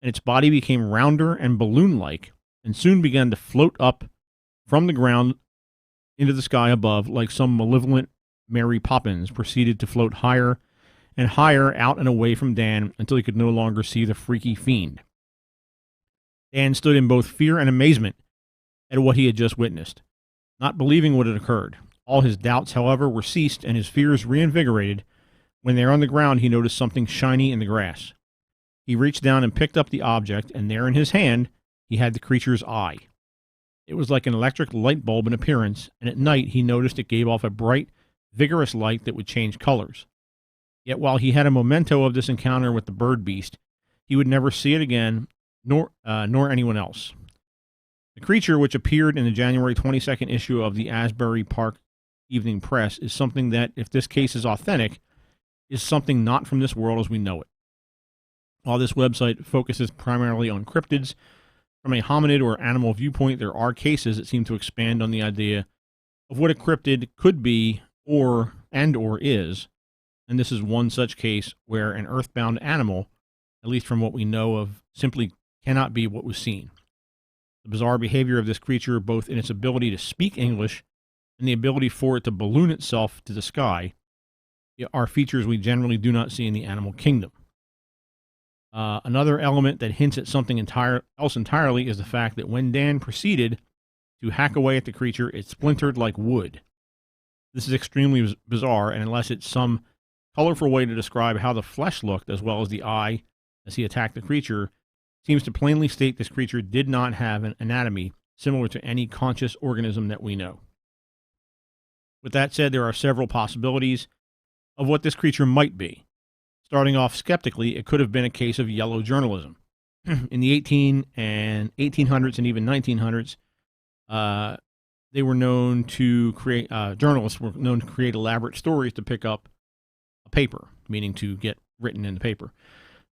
and its body became rounder and balloon-like, and soon began to float up from the ground into the sky above like some malevolent Mary Poppins, proceeded to float higher and higher out and away from Dan until he could no longer see the freaky fiend. Dan stood in both fear and amazement at what he had just witnessed, not believing what had occurred. All his doubts, however, were ceased and his fears reinvigorated when there on the ground he noticed something shiny in the grass. He reached down and picked up the object, and there in his hand he had the creature's eye. It was like an electric light bulb in appearance, and at night he noticed it gave off a bright, vigorous light that would change colors. Yet while he had a memento of this encounter with the bird beast, he would never see it again, nor anyone else. The creature, which appeared in the January 22nd issue of the Asbury Park Evening Press, is something that, if this case is authentic, is something not from this world as we know it. While this website focuses primarily on cryptids, from a hominid or animal viewpoint, there are cases that seem to expand on the idea of what a cryptid could be or is, and this is one such case where an earthbound animal, at least from what we know of, simply cannot be what was seen. The bizarre behavior of this creature, both in its ability to speak English and the ability for it to balloon itself to the sky, are features we generally do not see in the animal kingdom. Another element that hints at something else entirely is the fact that when Dan proceeded To hack away at the creature, it splintered like wood. This is extremely bizarre, and unless it's some colorful way to describe how the flesh looked as well as the eye as he attacked the creature, seems to plainly state this creature did not have an anatomy similar to any conscious organism that we know. With that said, there are several possibilities of what this creature might be. Starting off skeptically, it could have been a case of yellow journalism. In the 1800s and even 1900s, they were known to create, journalists were known to create elaborate stories to pick up a paper, meaning to get written in the paper.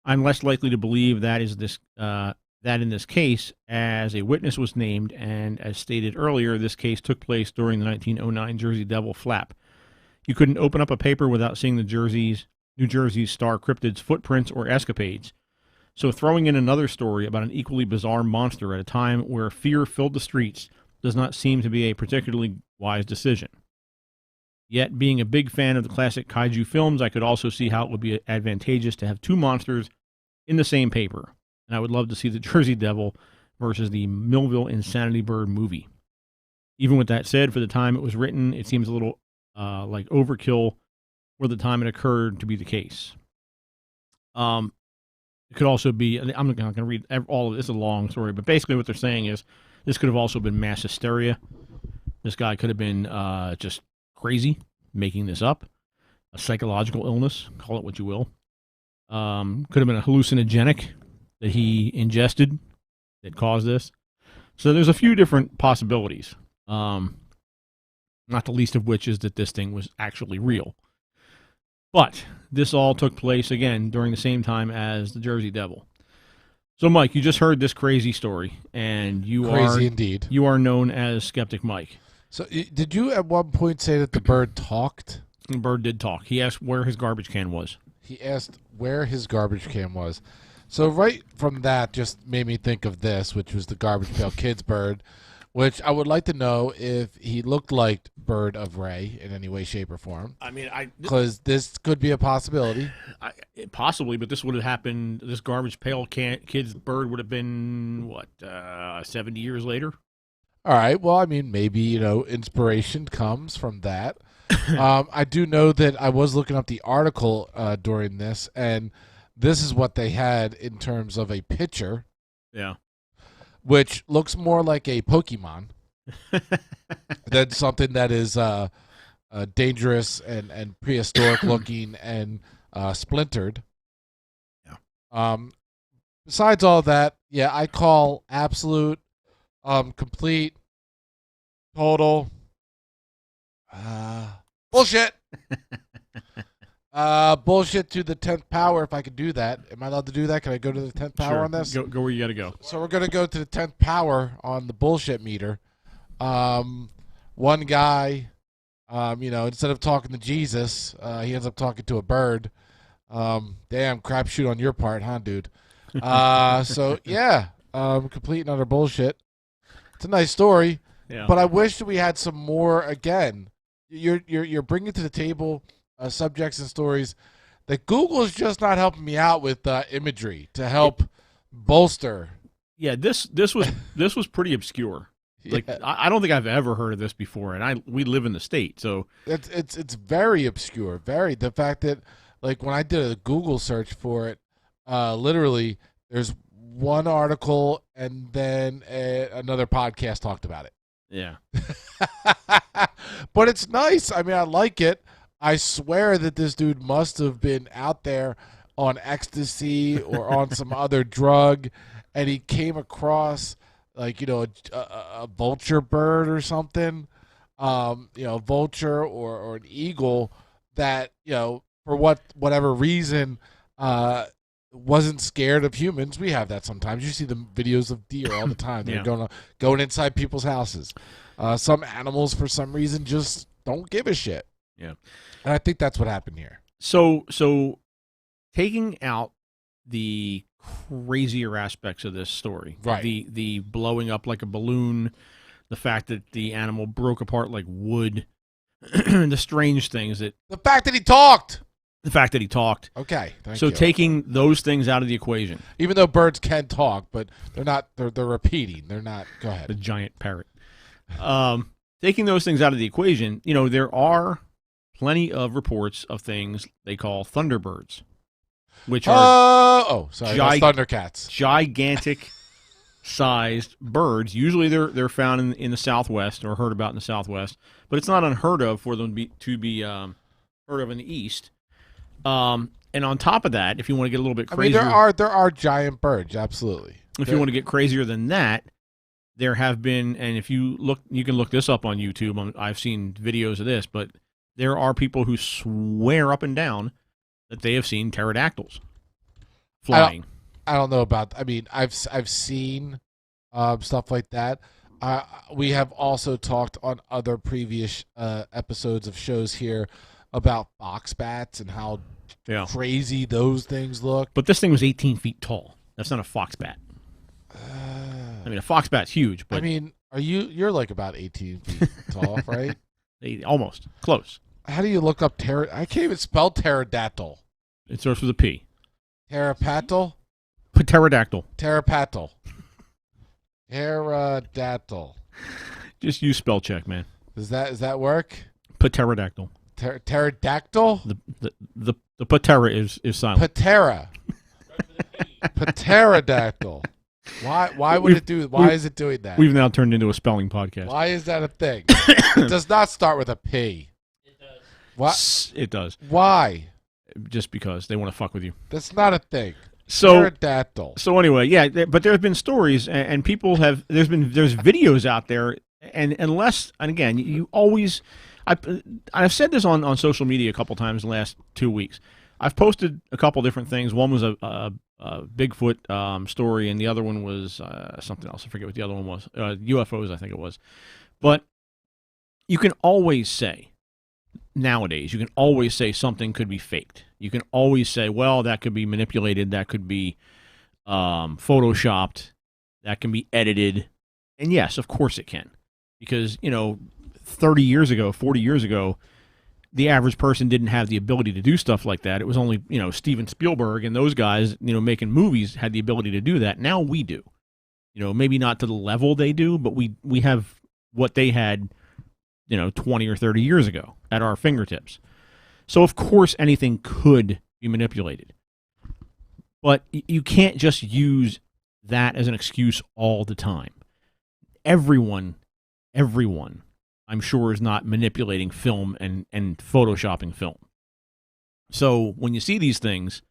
I'm less likely to believe that in this case, as a witness was named, and as stated earlier, this case took place during the 1909 Jersey Devil flap. You couldn't open up a paper without seeing the New Jersey's star cryptid's footprints or escapades. So throwing in another story about an equally bizarre monster at a time where fear filled the streets does not seem to be a particularly wise decision. Yet, being a big fan of the classic kaiju films, I could also see how it would be advantageous to have two monsters in the same paper. And I would love to see the Jersey Devil versus the Millville Insanity Bird movie. Even with that said, for the time it was written, it seems a little like overkill for the time it occurred to be the case. It could also be, I'm not going to read all of this, it's a long story, but basically what they're saying is this could have also been mass hysteria. This guy could have been just crazy, making this up. A psychological illness, call it what you will. Could have been a hallucinogenic that he ingested that caused this. So there's a few different possibilities. Not the least of which is that this thing was actually real. But this all took place, again, during the same time as the Jersey Devil. So, Mike, you just heard this crazy story, and
Crazy indeed.
You are known as Skeptic Mike.
So did you at one point say that the bird talked?
The bird did talk. He asked where his garbage can was.
He asked where his garbage can was. So right from that just made me think of this, which was the Garbage Pail Kids bird, which I would like to know if he looked like Bird of Ray in any way, shape, or form.
I mean,
because this could be a possibility.
Possibly, but this would have happened. This Garbage Pail Kids bird would have been, 70 years later?
All right. Well, I mean, maybe, inspiration comes from that. I do know that I was looking up the article during this, and this is what they had in terms of a picture.
Yeah.
Which looks more like a Pokemon than something that is dangerous and prehistoric looking and splintered.
Yeah.
Besides all that, yeah, I call absolute, complete, total bullshit. Bullshit to the 10th power, if I could do that. Am I allowed to do that? Can I go to the 10th power on this?
Go where you got to go.
So we're going to go to the 10th power on the bullshit meter. One guy, instead of talking to Jesus, he ends up talking to a bird. Damn, crapshoot on your part, huh, dude? So, yeah, complete and utter bullshit. It's a nice story, but I wish that we had some more, again. You're bringing to the table subjects and stories that Google is just not helping me out with imagery to help bolster.
Yeah, this was pretty obscure. Like I don't think I've ever heard of this before, and we live in the state, so
it's very obscure. Very the fact that like when I did a Google search for it, literally there's one article and then another podcast talked about it.
Yeah,
but it's nice. I mean, I like it. I swear that this dude must have been out there on ecstasy or on some other drug, and he came across like a vulture bird or something, a vulture or an eagle that for whatever reason wasn't scared of humans. We have that sometimes. You see the videos of deer all the time. They're going inside people's houses. Some animals for some reason just don't give a shit.
Yeah.
And I think that's what happened here.
So taking out the crazier aspects of this story,
right?
The blowing up like a balloon, the fact that the animal broke apart like wood, the strange things that
the fact that he talked.
Okay,
thank you.
Taking those things out of the equation,
even though birds can talk, but they're not. They're repeating. They're not. Go ahead.
The giant parrot. Taking those things out of the equation, there are plenty of reports of things they call thunderbirds, which are
that's Thundercats.
Gigantic sized birds. Usually they're found in the Southwest or heard about in the Southwest, but it's not unheard of for them to be heard of in the East. And on top of that, if you want to get a little bit crazier,
there are giant birds, absolutely.
If you want to get crazier than that, there have been, and if you look, you can look this up on YouTube. I've seen videos of this, but there are people who swear up and down that they have seen pterodactyls flying.
I don't know about. I mean, I've seen stuff like that. We have also talked on other previous episodes of shows here about box bats and how crazy those things look.
But this thing was 18 feet tall. That's not a fox bat. I mean, a fox bat's huge, but
I mean, you're like about 18 feet tall, right?
Almost close.
How do you look up I can't even spell pterodactyl.
It starts with a P.
Pterodactyl.
Pterodactyl.
Pterodactyl. Pterodactyl.
Just use spell check, man.
Does that work?
Pterodactyl.
Pterodactyl.
The patera is silent.
Patera. Pterodactyl. Why would it do? Why is it doing that?
We've now turned into a spelling podcast.
Why is that a thing? It does not start with a P.
It does.
What?
It does.
Why?
Just because they want to fuck with you.
That's not a thing.
So,
pterodactyl.
So anyway, yeah, but there have been stories, and people have. There's videos out there, and again, you always. I've said this on social media a couple times in the last 2 weeks. I've posted a couple different things. One was a Bigfoot story, and the other one was something else. I forget what the other one was. UFOs, I think it was. But you can always say, nowadays, something could be faked. You can always say, well, that could be manipulated, that could be photoshopped, that can be edited. And yes, of course it can. Because, 30 years ago, 40 years ago, the average person didn't have the ability to do stuff like that. It was only, Steven Spielberg and those guys, making movies had the ability to do that. Now we do. Maybe not to the level they do, but we have what they had, 20 or 30 years ago at our fingertips. So, of course, anything could be manipulated. But you can't just use that as an excuse all the time. Everyone, I'm sure, is not manipulating film and photoshopping film. So when you see these things,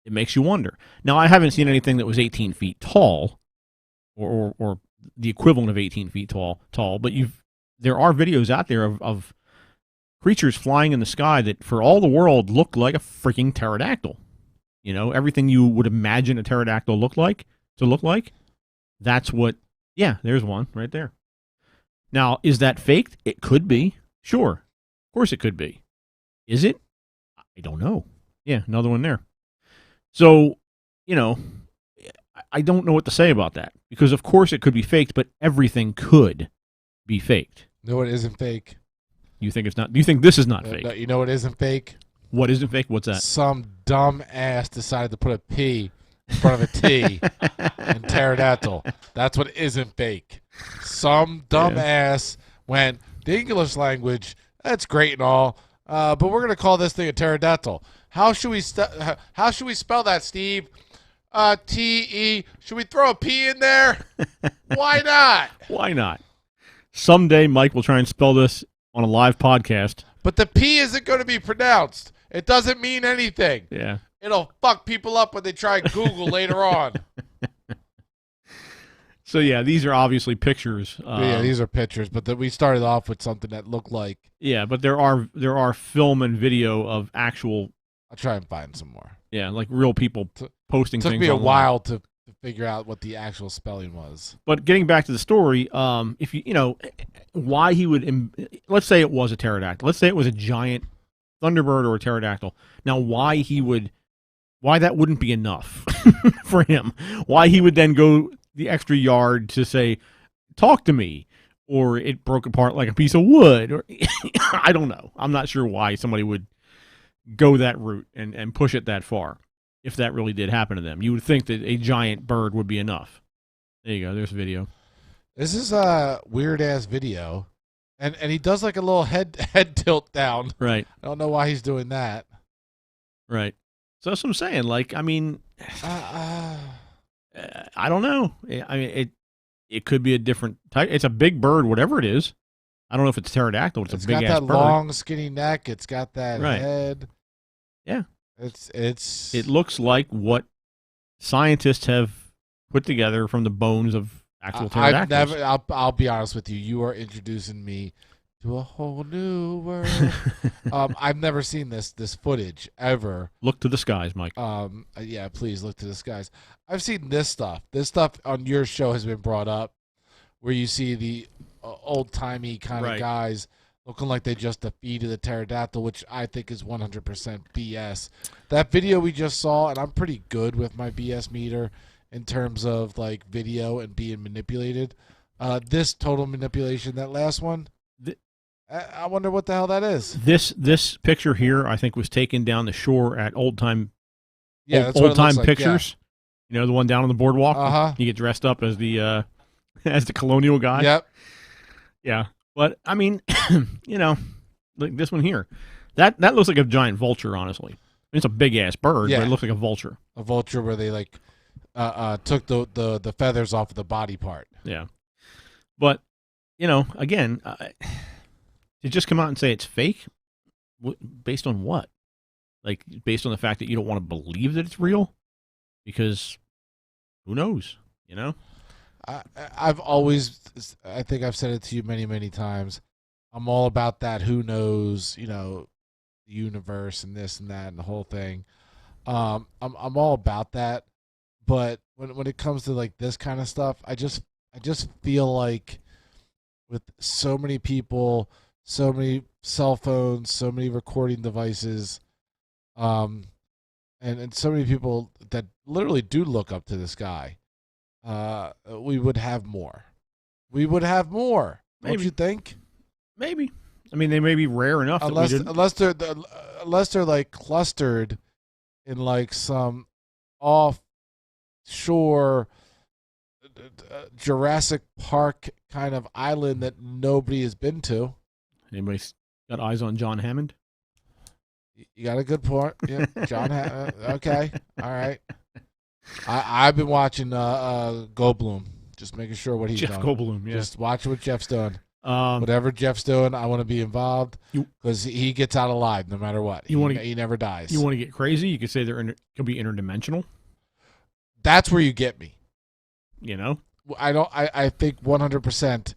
it makes you wonder. Now, I haven't seen anything that was 18 feet tall or the equivalent of 18 feet tall, but there are videos out there of creatures flying in the sky that, for all the world, look like a freaking pterodactyl. Everything you would imagine a pterodactyl look like, that's what, there's one right there. Now, is that faked? It could be. Sure. Of course it could be. Is it? I don't know. Yeah, another one there. So, I don't know what to say about that. Because, of course, it could be faked, but everything could be faked.
No, it isn't fake.
You think it's not? Do you think this is not fake?
No, you know what isn't fake?
What isn't fake? What's that?
Some dumb ass decided to put a P in front of a T in pterodactyl. That's what isn't fake. Some dumb ass went, the English language, that's great and all, but we're going to call this thing a pterodactyl. How should we spell that, Steve? T-E. Should we throw a P in there? Why not?
Why not? Someday Mike will try and spell this on a live podcast.
But the P isn't going to be pronounced. It doesn't mean anything.
Yeah.
It'll fuck people up when they try Google later on.
So, yeah, these are obviously pictures.
These are pictures, but we started off with something that looked like...
Yeah, but there are film and video of actual...
I'll try and find some more.
Yeah, like real people posting things.
It took me a
online.
while to figure out what the actual spelling was.
But getting back to the story, if why he would... Let's say it was a pterodactyl. Let's say it was a giant thunderbird or a pterodactyl. Now, why that wouldn't be enough for him. Why he would then go the extra yard to say, talk to me, or it broke apart like a piece of wood, or I don't know. I'm not sure why somebody would go that route and push it that far if that really did happen to them. You would think that a giant bird would be enough. There you go. There's a video.
This is a weird ass video, and he does like a little head tilt down.
Right.
I don't know why he's doing that.
Right. So that's what I'm saying. Like, I mean, I don't know. I mean, it could be a different type. It's a big bird, whatever it is. I don't know if it's pterodactyl. It's a big ass bird.
It's got that long, skinny neck. It's got that head.
Yeah.
It
looks like what scientists have put together from the bones of actual pterodactyls.
I'll be honest with you. You are introducing me to a whole new world. I've never seen this footage ever.
Look to the skies, Mike.
Yeah, please look to the skies. I've seen this stuff. This stuff on your show has been brought up, where you see the old timey kind of guys looking like they just defeated the pterodactyl, which I think is 100% BS. That video we just saw, and I'm pretty good with my BS meter in terms of like video and being manipulated. This total manipulation, that last one, I wonder what the hell that is.
This picture here, I think, was taken down the shore at old time
like,
pictures. Yeah. You know, the one down on the boardwalk.
You
get dressed up as the colonial guy.
Yep.
Yeah, but I mean, you know, like this one here, that looks like a giant vulture. Honestly, it's a big ass bird, but it looks like a vulture.
A vulture where they like took the feathers off of the body part.
Yeah, but you know, again, to just come out and say it's fake, based on what? Like based on the fact that you don't want to believe that it's real, because who knows? You know.
I've always, I think I've said it to you many, many times. I'm all about that. Who knows? You know, the universe and this and that and the whole thing. I'm all about that. But when it comes to like this kind of stuff, I just feel like with so many people, so many cell phones, so many recording devices, and so many people that literally do look up to this guy. We would have more. We would have more. Maybe. Don't you think?
Maybe. I mean, they may be rare enough.
Unless they're like clustered in like some offshore Jurassic Park kind of island that nobody has been to.
Anybody got eyes on John Hammond?
You got a good point. Yeah, John. Okay, all right. I've been watching Goldblum, just making sure what he's
Jeff
doing.
Goldblum, yeah.
Just watching what Jeff's doing. Whatever Jeff's doing, I want to be involved because he gets out alive no matter what. He never dies.
You want to get crazy? You could say could be interdimensional.
That's where you get me.
You know,
I think 100%.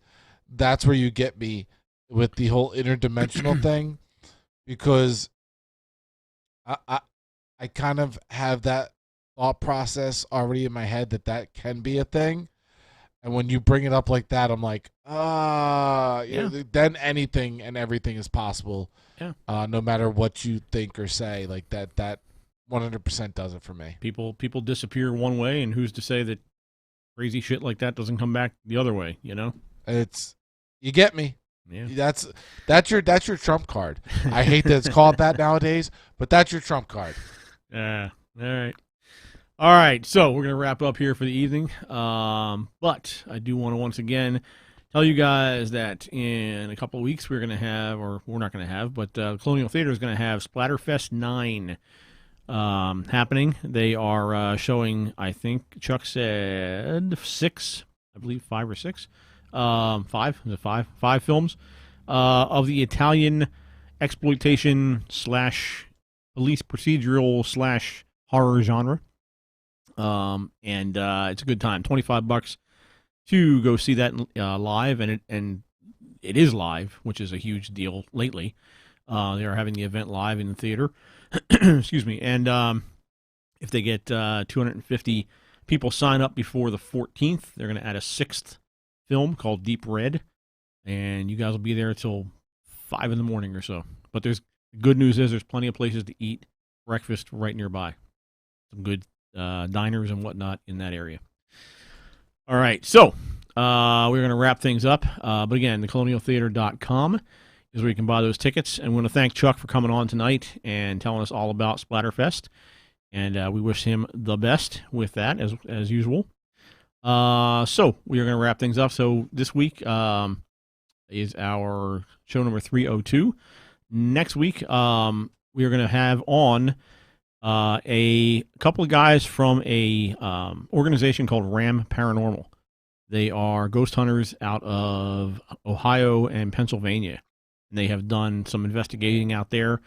That's where you get me with the whole interdimensional thing, because I kind of have that thought process already in my head that can be a thing, and when you bring it up like that, I'm like, then anything and everything is possible.
Yeah.
No matter what you think or say, like that 100% does it for me.
People disappear one way, and who's to say that crazy shit like that doesn't come back the other way? You know,
you get me.
Yeah.
That's your Trump card. I hate that it's called that nowadays, but that's your Trump card.
Yeah. All right, so we're going to wrap up here for the evening. But I do want to once again tell you guys that in a couple of weeks we're not going to have, but Colonial Theater is going to have Splatterfest 9 happening. They are showing, I think Chuck said 6, I believe 5 or 6. 5? Is it 5? 5 films of the Italian exploitation / police procedural / horror genre. And it's a good time. $25 to go see that live, and it is live, which is a huge deal lately. They are having the event live in the theater. Excuse me. And if they get 250 people sign up before the 14th, they're going to add a 6th film called Deep Red, and you guys will be there till 5 in the morning or so. But the good news is there's plenty of places to eat breakfast right nearby. Some good diners and whatnot in that area. All right, so we're going to wrap things up. But again, thecolonialtheater.com is where you can buy those tickets. And we want to thank Chuck for coming on tonight and telling us all about Splatterfest. And we wish him the best with that, as usual. So we are going to wrap things up. So this week is our show number 302. Next week, we are going to have on a couple of guys from a organization called Ram Paranormal. They are ghost hunters out of Ohio and Pennsylvania. And they have done some investigating out there,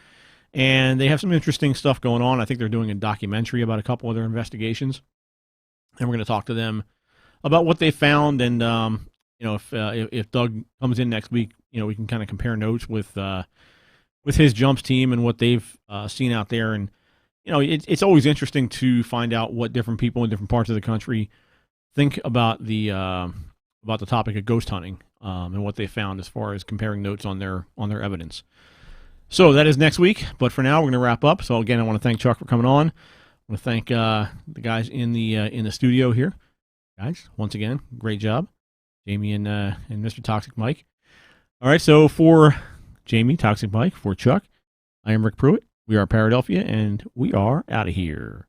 and they have some interesting stuff going on. I think they're doing a documentary about a couple of their investigations, and we're going to talk to them about what they found. And if Doug comes in next week, we can kind of compare notes with his jumps team and what they've seen out there. And it's always interesting to find out what different people in different parts of the country think about the topic of ghost hunting and what they found as far as comparing notes on their evidence. So that is next week. But for now, we're going to wrap up. So again, I want to thank Chuck for coming on. I want to thank the guys in the studio here, guys. Once again, great job, Jamie and Mr. Toxic Mike. All right, so for Jamie, Toxic Mike, for Chuck, I am Rick Pruitt. We are Paradelphia, and we are out of here.